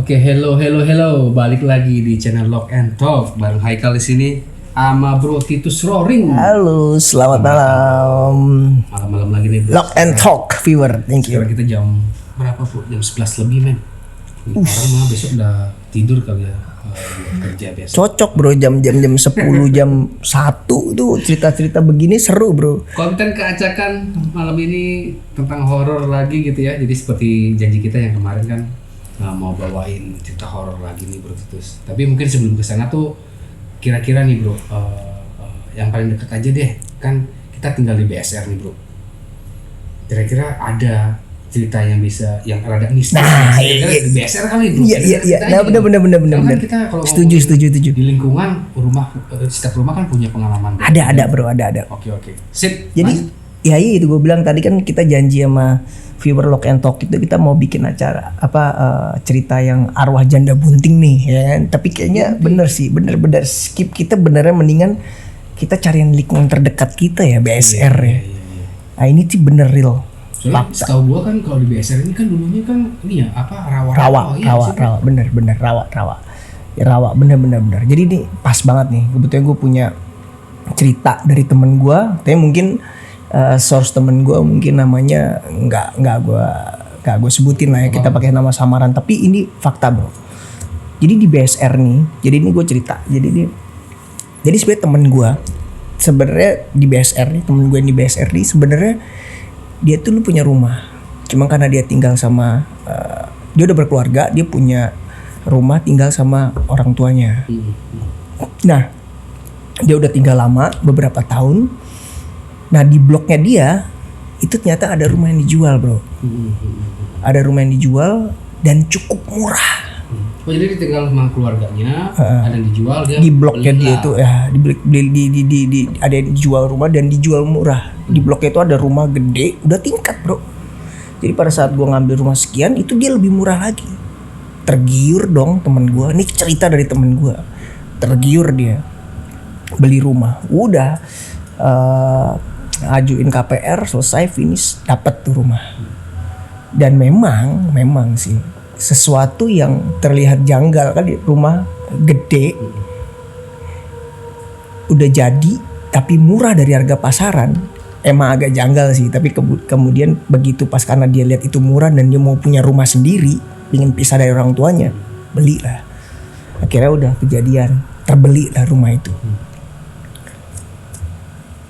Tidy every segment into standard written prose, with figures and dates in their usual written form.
Oke, hello. Balik lagi di channel Lock and Talk bareng Haikal di sini sama Bro Titus Roaring. Halo, selamat malam. Malam-malam lagi nih, Bro. Lock and Talk viewer, thank you. Sekarang kita jam berapa, Bro? Jam 11 lebih, men. Orang mah besok udah tidur kali ya. Kerja biasa. Cocok bro, jam 10 jam 1 tuh cerita-cerita begini seru bro. Konten keacakan malam ini tentang horor lagi gitu ya. Jadi seperti janji kita yang kemarin kan mau bawain cerita horor lagi nih Bro Titus. Tapi mungkin sebelum kesana tuh kira-kira nih Bro, yang paling deket aja deh. Kan kita tinggal di BSR nih Bro. Kira-kira ada cerita yang bisa yang rada mistis. Nah, di BSR kali Bro. Iya. Nah, bener. Kan kita kalau Setuju. di lingkungan rumah, setiap rumah kan punya pengalaman. Ada bro, ada. Oke. Sip. Jadi ya itu gue bilang tadi kan kita janji sama viewer Lock and Talk itu kita mau bikin acara cerita yang arwah janda bunting nih ya kan? Tapi kayaknya bener skip, kita benernya mendingan kita cari yang lingkungan terdekat kita ya BSR ya. Nah ini sih bener real. Soalnya setahu gua kan kalau di BSR ini kan dulunya kan ini ya rawa, bener rawa bener. Jadi ini pas banget nih, kebetulan gue punya cerita dari temen gue, tapi mungkin source temen gue mungkin namanya nggak gue sebutin lah ya, kita pakai nama samaran, tapi ini fakta bro. Jadi di BSR nih, jadi ini gue cerita, jadi sebenarnya temen gue sebenarnya di BSR nih, temen gue di BSR nih sebenarnya dia tuh lu punya rumah, cuma karena dia tinggal sama dia udah berkeluarga, dia punya rumah tinggal sama orang tuanya. Nah dia udah tinggal lama beberapa tahun. Nah di bloknya dia itu ternyata ada rumah yang dijual bro. Ada rumah yang dijual dan cukup murah. Oh jadi dia tinggal sama keluarganya, ada yang dijual, dia di bloknya dia itu ya ada yang dijual rumah dan dijual murah. Di bloknya itu ada rumah gede, udah tingkat bro. Jadi pada saat gue ngambil rumah sekian itu dia lebih murah lagi. Tergiur dong temen gue. Ini cerita dari temen gue. Tergiur dia beli rumah. Udah ajuin KPR selesai finish dapat tuh rumah. Dan memang sih sesuatu yang terlihat janggal kan, di rumah gede udah jadi tapi murah dari harga pasaran. Emang agak janggal sih, tapi kemudian begitu pas karena dia lihat itu murah dan dia mau punya rumah sendiri, ingin pisah dari orang tuanya, belilah. Akhirnya udah kejadian, terbeli lah rumah itu.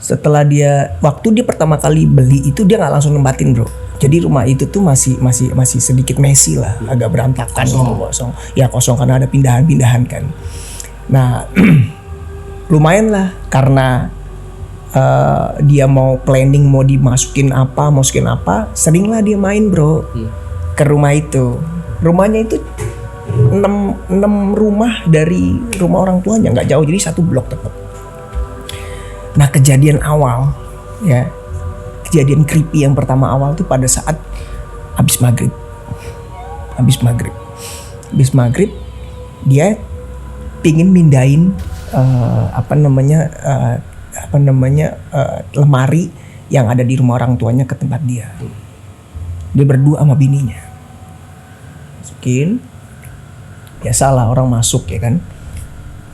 Setelah waktu dia pertama kali beli itu dia nggak langsung nempatin bro. Jadi rumah itu tuh masih sedikit messy lah, agak berantakan kosong. Ya kosong karena ada pindahan kan. Nah lumayan lah karena dia mau planning mau masukin apa, seringlah dia main bro ke rumah itu. Rumahnya itu 6 rumah dari rumah orang tuanya, nggak jauh, jadi satu blok tetap. Nah kejadian awal ya, kejadian creepy yang pertama awal tuh pada saat habis maghrib dia pingin mindahin lemari yang ada di rumah orang tuanya ke tempat dia berdua sama bininya. Masukin, biasalah orang masuk ya kan.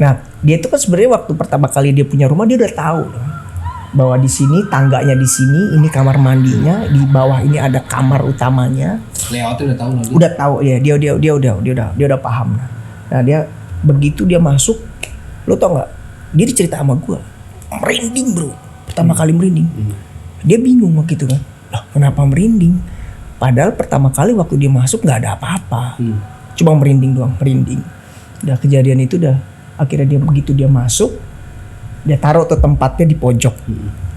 Nah dia itu kan sebenarnya waktu pertama kali dia punya rumah dia udah tahu bahwa di sini tangganya, di sini ini kamar mandinya, di bawah ini ada kamar utamanya. Layoutnya udah tahu lagi. Udah tahu ya, dia udah paham. Nah dia begitu dia masuk, lo tau nggak? Dia dicerita sama gue, merinding bro, pertama kali merinding. Dia bingung waktu itu kan, loh kenapa merinding? Padahal pertama kali waktu dia masuk nggak ada apa-apa, cuma merinding doang, merinding. Udah kejadian itu akhirnya begitu dia masuk. Dia taruh tuh tempatnya di pojok.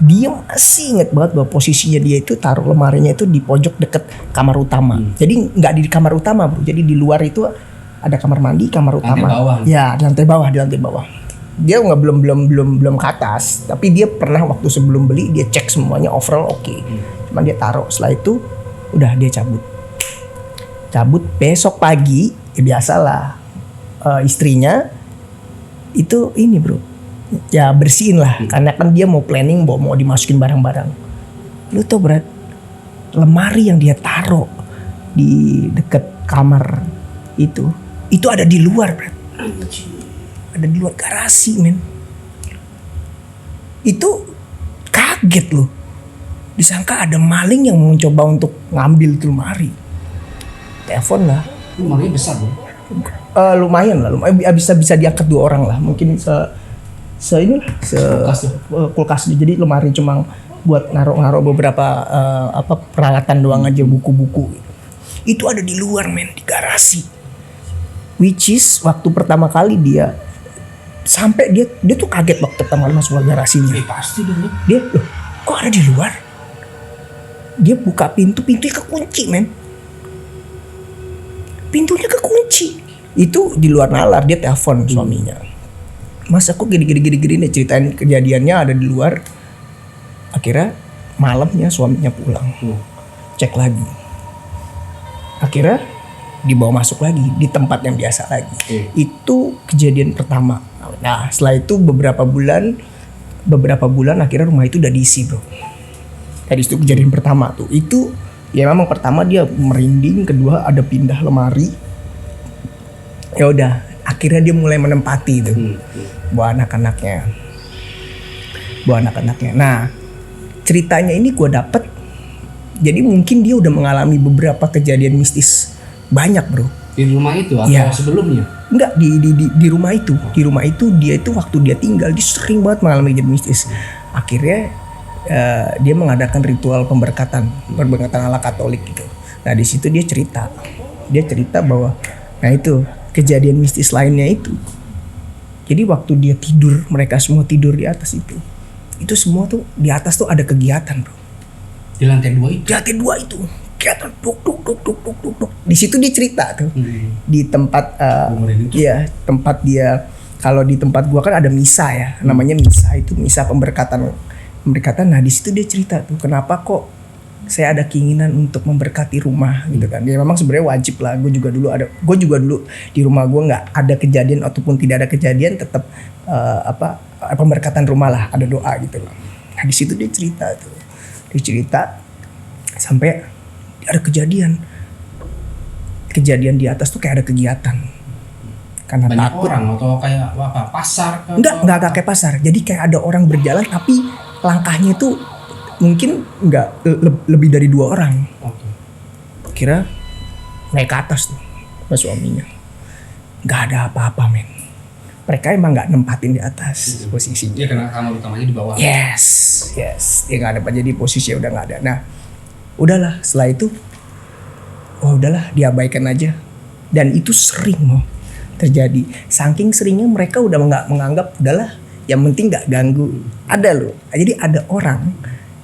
Dia masih inget banget bahwa posisinya dia itu taruh lemarinya itu di pojok deket kamar utama. Jadi nggak di kamar utama bro. Jadi di luar itu ada kamar mandi, kamar utama. Ya di lantai bawah. Dia nggak belum ke atas. Tapi dia pernah waktu sebelum beli dia cek semuanya overall oke. Cuman dia taruh. Setelah itu udah dia cabut. Besok pagi ya biasalah istrinya itu ini bro. Ya bersihin lah, karena kan dia mau planning mau dimasukin barang-barang. Lu tau Brad, lemari yang dia taruh di deket kamar itu Itu ada di luar, Bro. Ada di luar garasi, men. Itu kaget loh. Disangka ada maling yang mau coba untuk ngambil tuh lemari. Telepon lah. Lemarinya besar bro. Lumayan lah, bisa diangkat 2 orang lah. Mungkin kulkas. Jadi lemari cuma buat naruh beberapa peralatan doang aja, buku-buku. Itu ada di luar, men, di garasi. Which is waktu pertama kali dia sampai dia tuh kaget waktu pertama kali masuk ke garasinya. Pasti dong. Dia loh, kok ada di luar? Dia buka pintunya kekunci, men. Pintunya kekunci. Itu di luar nalar, dia telepon suaminya. Mas, aku gini nih, ceritain kejadiannya ada di luar. Akhirnya malamnya suaminya pulang. Cek lagi. Akhirnya dibawa masuk lagi di tempat yang biasa lagi. Itu kejadian pertama. Nah, setelah itu beberapa bulan akhirnya rumah itu udah diisi, bro. Tadi itu kejadian pertama tuh. Itu ya memang pertama dia merinding, kedua ada pindah lemari. Ya udah, akhirnya dia mulai menempati itu. Bawa anak-anaknya. Nah, ceritanya ini gue dapet. Jadi mungkin dia udah mengalami beberapa kejadian mistis banyak, bro. Di rumah itu atau sebelumnya? Enggak, di rumah itu. Di rumah itu dia itu waktu dia tinggal dia sering banget mengalami kejadian mistis. Akhirnya dia mengadakan ritual pemberkatan ala Katolik gitu. Nah, di situ dia cerita bahwa nah itu kejadian mistis lainnya itu. Jadi waktu dia tidur, mereka semua tidur di atas itu. Itu semua tuh di atas tuh ada kegiatan, bro. Di lantai 2 itu? Di lantai 2 itu. Kegiatan duk. Di situ dia cerita tuh. Di tempat tempat dia, kalau di tempat gua kan ada misa ya. Namanya misa, itu misa pemberkatan. Nah, di situ dia cerita tuh, kenapa kok saya ada keinginan untuk memberkati rumah gitu kan. Ya memang sebenarnya wajib lah. Gue juga dulu di rumah gue nggak ada kejadian ataupun tidak ada kejadian, tetap pemberkatan rumah lah, ada doa gitu loh. Nah, di situ dia cerita sampai ada kejadian di atas tuh kayak ada kegiatan. Karena banyak takut. Orang atau kayak apa? Pasar? Enggak kayak pasar. Jadi kayak ada orang berjalan tapi langkahnya itu mungkin nggak lebih dari 2 orang. Kira naik ke atas tuh sama suaminya. Nggak ada apa-apa, men. Mereka emang nggak nempatin di atas posisinya. Dia kena kamar utamanya di bawah. Yes. Dia nggak ada apa, jadi posisinya udah nggak ada. Nah, udahlah setelah itu, udahlah diabaikan aja. Dan itu sering loh terjadi. Saking seringnya mereka udah nggak menganggap, udahlah, yang penting nggak ganggu. Ada loh. Jadi ada orang.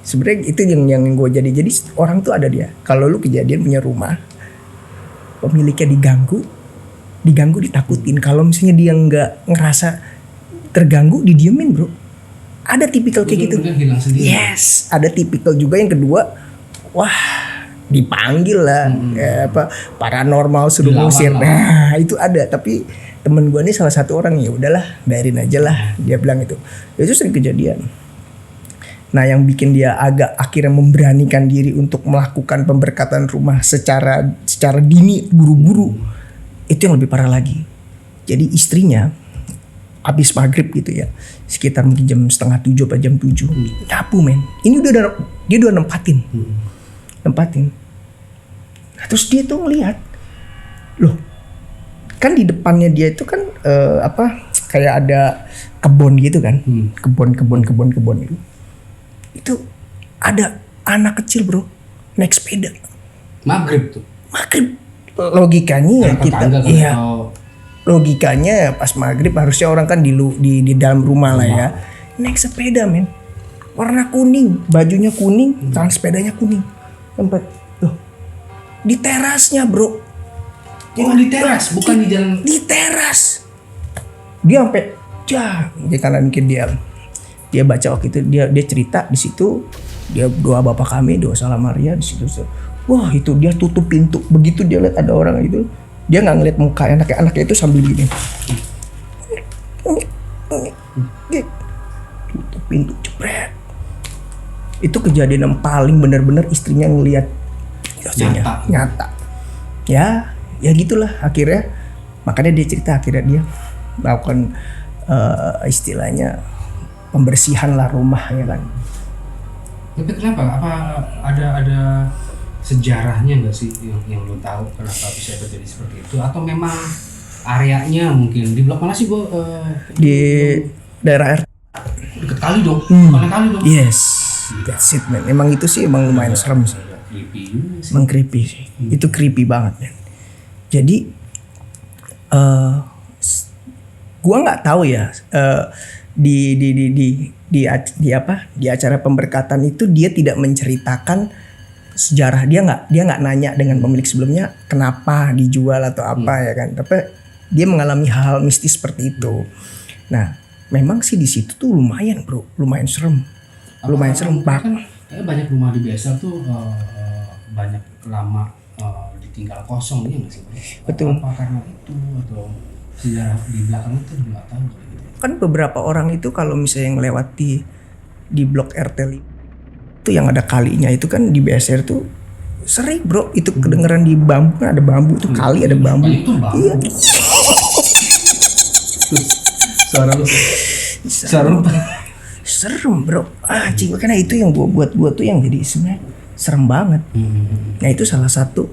Sebenarnya itu yang gue jadi orang tuh ada dia. Kalau lu kejadian punya rumah, pemiliknya diganggu ditakutin. Kalau misalnya dia nggak ngerasa terganggu, didiemin, bro. Ada tipikal kayak gitu. Yes, ada tipikal juga yang kedua. Wah, dipanggil lah, paranormal suruh ngusir. Nah, itu ada. Tapi temen gue nih salah satu orang, ya udahlah, biarin aja lah. Dia bilang itu sering kejadian. Nah, yang bikin dia agak akhirnya memberanikan diri untuk melakukan pemberkatan rumah secara dini, buru-buru, itu yang lebih parah lagi. Jadi istrinya habis maghrib gitu ya, sekitar mungkin jam 6:30 atau jam 7, nyapu, men. Ini dia udah nempatin. Nah, terus dia tuh ngelihat, loh, kan di depannya dia itu kan kayak ada kebun gitu kan, kebun itu. Itu ada anak kecil, bro, naik sepeda. Maghrib. Logikanya logikanya pas maghrib harusnya orang kan di dalam rumah lah ya. Naik sepeda, men. Warna kuning, bajunya kuning, tangan sepedanya kuning. Tempat loh. Di terasnya, bro. Di teras, bukan di jalan. Di teras. Dia sampai karena mungkin dia baca waktu itu, dia cerita di situ, dia doa Bapa Kami, doa Salam Maria di situ. Wah, itu dia tutup pintu. Begitu dia lihat ada orang itu, dia nggak ngeliat muka anaknya itu sambil gini. Tutup pintu, jebret. Itu kejadian yang paling benar-benar istrinya ngelihat nyata. Ya gitulah akhirnya Makanya dia cerita akhirnya dia melakukan istilahnya pembersihan lah rumah ya kan. Tapi kenapa? Apa ada sejarahnya nggak sih yang lo tahu kenapa bisa terjadi seperti itu? Atau memang areanya mungkin di blok mana sih Bo? Di daerah RT. Deket kali dong, mana kali dong? Yes, that's it man. Emang itu sih emang lumayan serem sih. Creepy juga sih. Emang creepy sih. Itu creepy banget man. Jadi gua nggak tahu ya di acara pemberkatan itu dia tidak menceritakan sejarah. Dia nggak nanya dengan pemilik sebelumnya kenapa dijual atau apa ya kan. Tapi dia mengalami hal mistis seperti itu. Nah, memang sih di situ tuh lumayan bro, lumayan serem. Lumayan serem pak. Kan banyak rumah di Besar tuh banyak lama ditinggal kosong ya nggak sih? Betul. Apa karena itu atau sejarah di belakang itu nggak tahu gitu. Kan beberapa orang itu kalau misalnya yang lewat di blok RT 5 itu yang ada kalinya itu kan di BSR tuh sering bro itu kedengeran di bambu kan ada bambu tuh kali ada bambu. Itu bambu. Iya. Suara lu. Serem bro. Anjing karena itu yang buat tuh yang jadi sebenarnya serem banget. Nah itu salah satu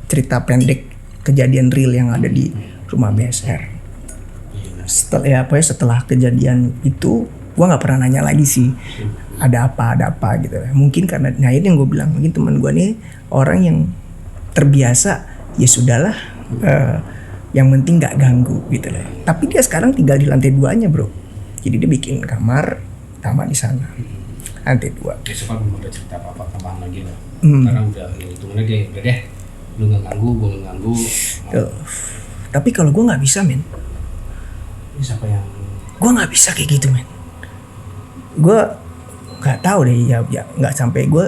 cerita pendek kejadian real yang ada di rumah BSR. Setelah kejadian itu gua nggak pernah nanya lagi sih ada apa gitu. Mungkin karena nah ini yang gue bilang mungkin teman gua nih orang yang terbiasa ya sudahlah yang penting nggak ganggu gitu lah. Tapi dia sekarang tinggal di lantai 2-nya bro. Jadi dia bikin kamar utama di sana lantai 2. Besok kan belum ada cerita apa-apa tambahan lagi lah. Karena udah hitungannya dia udah deh lu nggak ganggu, gue nggak ganggu. Tapi kalau gue nggak bisa men. Ini siapa yang? Gue nggak bisa kayak gitu men. Gue nggak tahu deh ya nggak sampai gue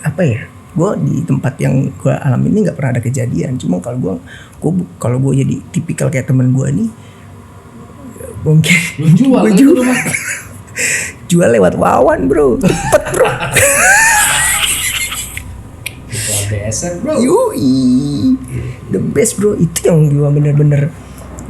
apa ya. Gue di tempat yang gue alami ini nggak pernah ada kejadian. Cuma kalau gue jadi tipikal kayak temen gue nih, mungkin Lu jual gue jual lewat Wawan bro, cepet bro. Jual BSR bro. Yoi, the best bro. Itu yang gue bener-bener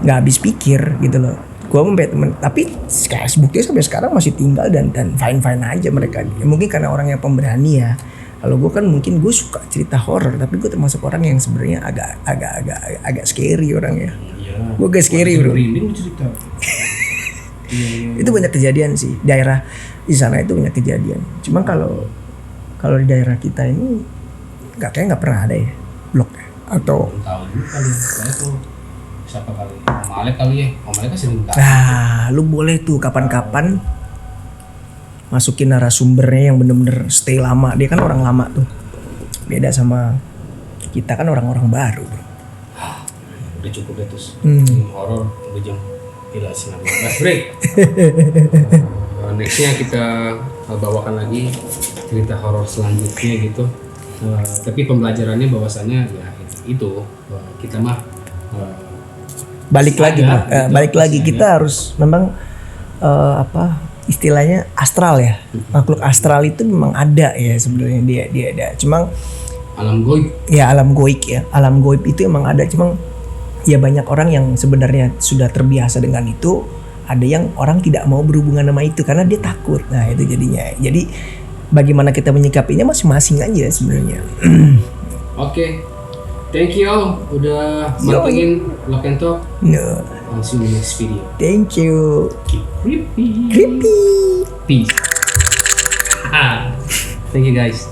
nggak habis pikir gitu loh. Gue sampai temen, tapi kayak buktinya sampai sekarang masih tinggal dan fine aja mereka. Ya, mungkin karena orang yang pemberani ya. Kalau gue kan mungkin gue suka cerita horor, tapi gue termasuk orang yang sebenarnya agak scary orangnya. Iya. Gue agak scary bro. Merinding cerita. Itu banyak kejadian sih daerah di sana itu banyak kejadian. Cuma kalau di daerah kita ini nggak pernah ada ya blok atau. Belum tahu juga kali. Saya tuh siapa kali? Om Alek kali ya. Om Alek kan sering tahu. Nah, lu boleh tuh kapan-kapan masukin narasumbernya yang bener-bener stay lama. Dia kan orang lama tuh. Beda sama kita kan orang-orang baru bro. Udah cukup deh terus. Horor udah jam 19 break. Nextnya kita bawakan lagi cerita horor selanjutnya gitu. Tapi pembelajarannya bahwasannya ya itu kita mah balik lagi kita harus memang istilahnya astral ya. Makhluk astral itu memang ada ya sebenarnya dia ada. Cuma alam goib. Ya alam goib ya. Alam goib itu emang ada. Cuma ya banyak orang yang sebenarnya sudah terbiasa dengan itu. Ada yang orang tidak mau berhubungan sama itu karena dia takut. Nah itu jadinya. Jadi bagaimana kita menyikapinya masing-masing aja sebenarnya. Oke. Thank you udah mantengin Lock and Talk. No. See you in the next video. Thank you. Keep creepy. Creepy. Peace. Thank you guys.